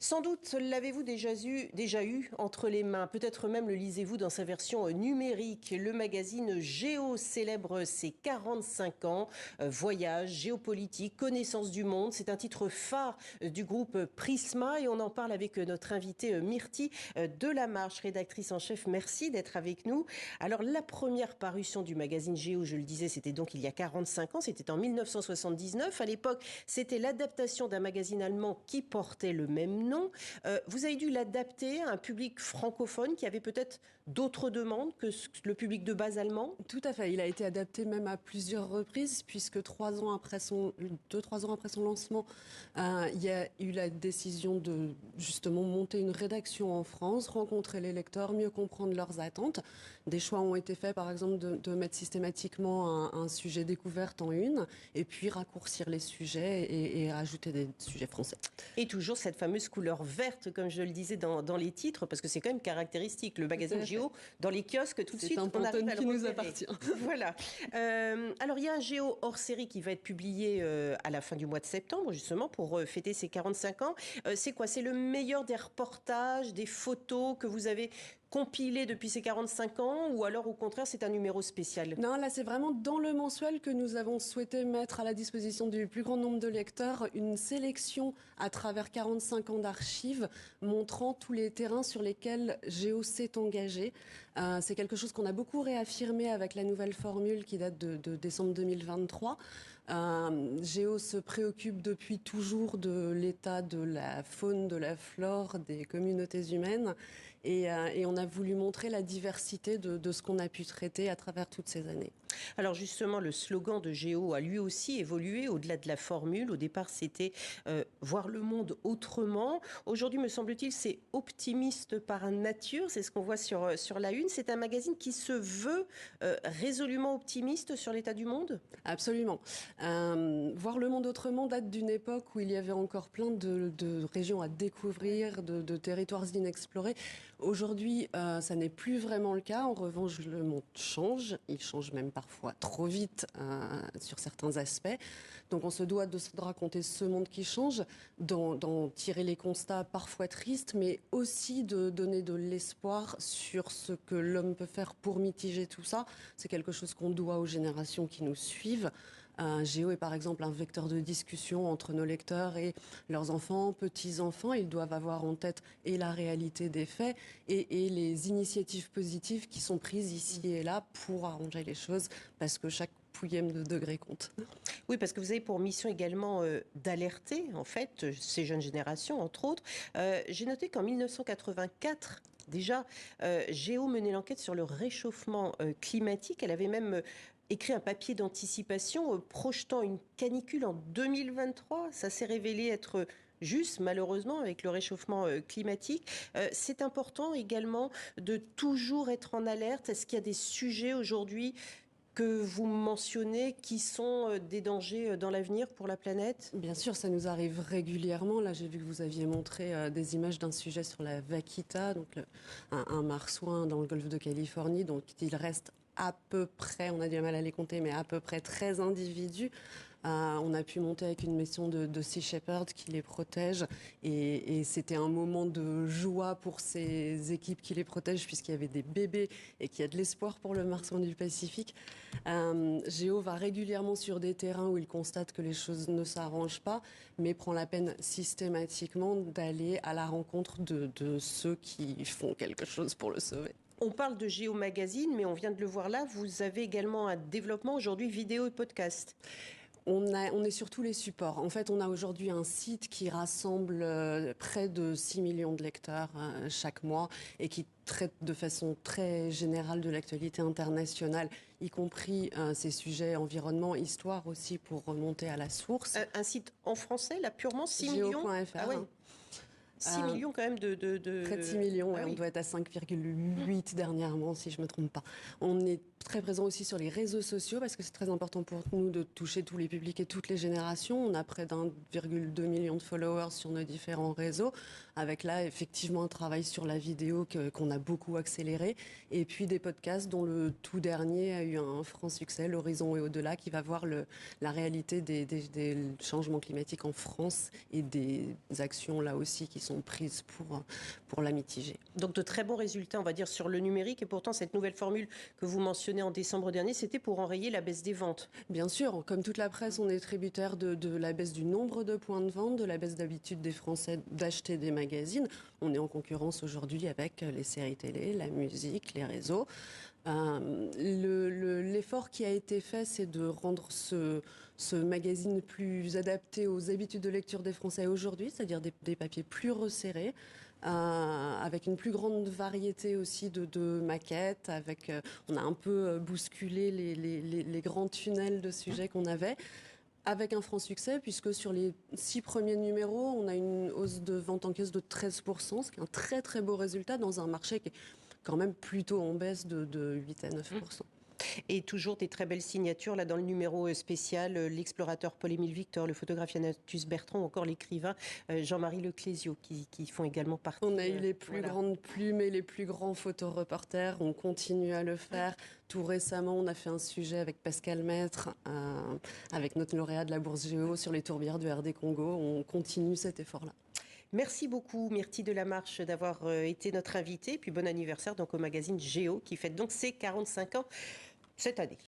Sans doute l'avez-vous déjà eu entre les mains, peut-être même le lisez-vous dans sa version numérique. Le magazine Géo célèbre ses 45 ans. Voyage, géopolitique, connaissance du monde. C'est un titre phare du groupe Prisma et on en parle avec notre invitée Myrtille Delamarche, rédactrice en chef. Merci d'être avec nous. Alors la première parution du magazine Géo, je le disais, c'était donc il y a 45 ans, c'était en 1979. À l'époque, c'était l'adaptation d'un magazine allemand qui portait le même nom. Vous avez dû l'adapter à un public francophone qui avait peut-être d'autres demandes que le public de base allemand. Tout à fait. Il a été adapté même à plusieurs reprises, puisque 3 ans après son lancement, il y a eu la décision de justement monter une rédaction en France, rencontrer les lecteurs, mieux comprendre leurs attentes. Des choix ont été faits, par exemple, de mettre systématiquement un sujet découverte en une, et puis raccourcir les sujets et rajouter des sujets français. Et toujours cette fameuse couleur verte, comme je le disais dans les titres, parce que c'est quand même caractéristique. Le magazine Géo, dans les kiosques, tout de suite, on arrive à le repérer. Nous appartient. Voilà. Alors, il y a un Géo hors série qui va être publié à la fin du mois de septembre, justement, pour fêter ses 45 ans. C'est quoi? C'est le meilleur des reportages, des photos que vous avez compilé depuis ces 45 ans, ou alors au contraire c'est un numéro spécial? Non, là c'est vraiment dans le mensuel que nous avons souhaité mettre à la disposition du plus grand nombre de lecteurs une sélection à travers 45 ans d'archives montrant tous les terrains sur lesquels Géo s'est engagé. C'est quelque chose qu'on a beaucoup réaffirmé avec la nouvelle formule qui date de décembre 2023. Géo se préoccupe depuis toujours de l'état de la faune, de la flore, des communautés humaines et on a voulu montrer la diversité de ce qu'on a pu traiter à travers toutes ces années. Alors justement, le slogan de Géo a lui aussi évolué au-delà de la formule. Au départ, c'était voir le monde autrement. Aujourd'hui, me semble-t-il, c'est optimiste par nature. C'est ce qu'on voit sur la une. C'est un magazine qui se veut résolument optimiste sur l'état du monde? Absolument. Voir le monde autrement date d'une époque où il y avait encore plein de régions à découvrir, de territoires inexplorés. Aujourd'hui, ça n'est plus vraiment le cas. En revanche, le monde change. Il change même parfois trop vite sur certains aspects. Donc on se doit de raconter ce monde qui change, d'en tirer les constats parfois tristes, mais aussi de donner de l'espoir sur ce que l'homme peut faire pour mitiger tout ça. C'est quelque chose qu'on doit aux générations qui nous suivent. Géo est par exemple un vecteur de discussion entre nos lecteurs et leurs enfants, petits-enfants. Ils doivent avoir en tête et la réalité des faits et les initiatives positives qui sont prises ici et là pour arranger les choses, parce que chaque pouillème de degré compte. Oui, parce que vous avez pour mission également d'alerter, en fait, ces jeunes générations, entre autres. J'ai noté qu'en 1984, déjà, Géo menait l'enquête sur le réchauffement climatique. Elle avait même écrit un papier d'anticipation projetant une canicule en 2023. Ça s'est révélé être juste, malheureusement, avec le réchauffement climatique. C'est important également de toujours être en alerte. Est-ce qu'il y a des sujets aujourd'hui que vous mentionnez qui sont des dangers dans l'avenir pour la planète? Bien sûr, ça nous arrive régulièrement. Là, j'ai vu que vous aviez montré des images d'un sujet sur la vaquita, donc un marsouin dans le golfe de Californie. Donc, il reste à peu près, on a du mal à les compter, mais à peu près 13 individus. On a pu monter avec une mission de Sea Shepherd qui les protège et c'était un moment de joie pour ces équipes qui les protègent puisqu'il y avait des bébés et qu'il y a de l'espoir pour le marsouin du Pacifique. Géo va régulièrement sur des terrains où il constate que les choses ne s'arrangent pas, mais prend la peine systématiquement d'aller à la rencontre de ceux qui font quelque chose pour le sauver. On parle de Géo Magazine, mais on vient de le voir là, vous avez également un développement aujourd'hui vidéo et podcast. On est sur tous les supports. En fait, on a aujourd'hui un site qui rassemble près de 6 millions de lecteurs chaque mois et qui traite de façon très générale de l'actualité internationale, y compris ces sujets environnement, histoire aussi, pour remonter à la source. Un site en français, là, purement 6 millions? Géo.fr. Ah ouais. 6 millions quand même de... Près de 6 millions, Ah ouais, oui. On doit être à 5,8 dernièrement, si je ne me trompe pas. On est très présent aussi sur les réseaux sociaux, parce que c'est très important pour nous de toucher tous les publics et toutes les générations. On a près d'1,2 million de followers sur nos différents réseaux, avec là, effectivement, un travail sur la vidéo qu'on a beaucoup accéléré, et puis des podcasts dont le tout dernier a eu un franc succès, L'Horizon et au-delà, qui va voir la réalité des changements climatiques en France et des actions, là aussi, qui sont prises pour la mitiger. Donc de très bons résultats, on va dire, sur le numérique. Et pourtant, cette nouvelle formule que vous mentionnez en décembre dernier, c'était pour enrayer la baisse des ventes. Bien sûr, comme toute la presse, on est tributaire de la baisse du nombre de points de vente, de la baisse d'habitude des Français d'acheter des magazines. On est en concurrence aujourd'hui avec les séries télé, la musique, les réseaux. L'effort qui a été fait, c'est de rendre ce magazine plus adapté aux habitudes de lecture des Français aujourd'hui, c'est-à-dire des papiers plus resserrés, avec une plus grande variété aussi de maquettes. On a un peu bousculé les grands tunnels de sujets qu'on avait. Avec un franc succès, puisque sur les 6 premiers numéros, on a une hausse de vente en caisse de 13%, ce qui est un très très beau résultat dans un marché qui est quand même plutôt en baisse de 8 à 9%. Et toujours des très belles signatures là dans le numéro spécial, l'explorateur Paul-Émile Victor, le photographe Yannatius Bertrand ou encore l'écrivain Jean-Marie Leclésio qui font également partie. On a eu les plus grandes plumes et les plus grands photoreporters, on continue à le faire. Tout récemment, on a fait un sujet avec Pascal Maître, avec notre lauréat de la Bourse Géo sur les tourbières du RD Congo. On continue cet effort-là. Merci beaucoup, Myrtille Delamarche, d'avoir été notre invitée. Puis bon anniversaire donc au magazine Géo qui fête donc ses 45 ans cette année.